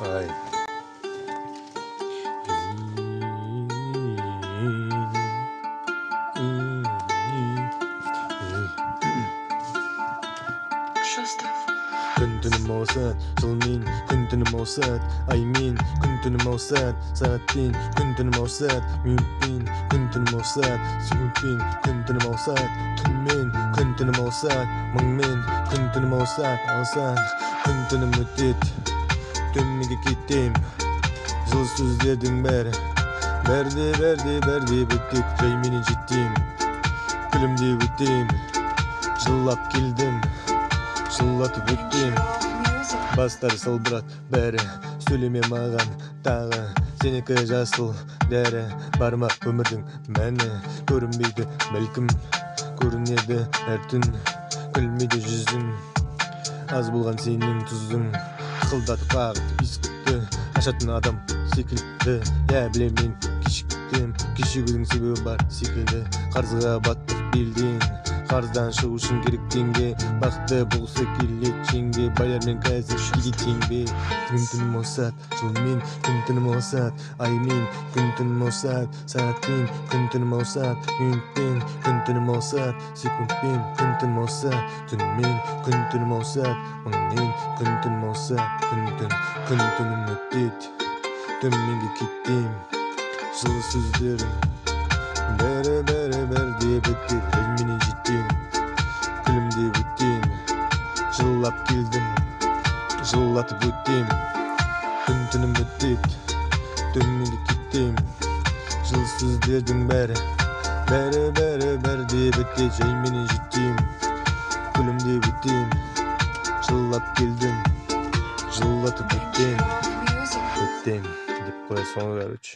Ay. Күн түнім ауысады, жыл мен, күн түнім ауысады, ай мен, күн түнім ауысады, сағатпен, күн түнім ауысады, минутпен, күн түнім ауысады, секундпен, күн түнім ауысады, түнмен, күн түнім ауысады, мыңмен, күн түнім ауысады, күн түнім өтеді, төмеге кетем, жыл сөздердің бәрі бітеді, жай менен жетем, күлімдеп өтем, жылап келдім, жылатып өттем, бастары салбырат бәрі, сөйлеме маған тағы, сенікі жасыл дәрі, барма өмірдің мәні, көрінбейді бәлкім, көрінеді әр түн, күлмейді жүзің, аз болған сенің тұзың, қылдатып қағып ескітті, ашатын адам секілді, білемін кешігудің себебі бар секілді, қарызға баттық белден, қарыздан шығу үшін керек теңге, бақытты болса келет жеңге, байлармен қазір шеге теңбе. Күн түнім ауысады, жылмен, күн түнім ауысады, аймен, күн түнім ауысады, сағатпен, күн түнім ауысады, минутпен, күн түнім ауысады, секундпен, күн түнім ауысады, түнмен, күн түнім ауысады, мыңмен, күн түнім ауысады, күн түнім өтеді, төменге кетем, жылы сөздерің бәрі бітеді, менен жетем, күлімдеп өтем, жылап келдім, жылатып өтем, күн түнім өтеді, төменге кетем, жылы сөздердің бәрі бітеді, жай менен жетем, күлімдеп өтем, жылап келдім, жылатып өтем деп қоя соңы, короче.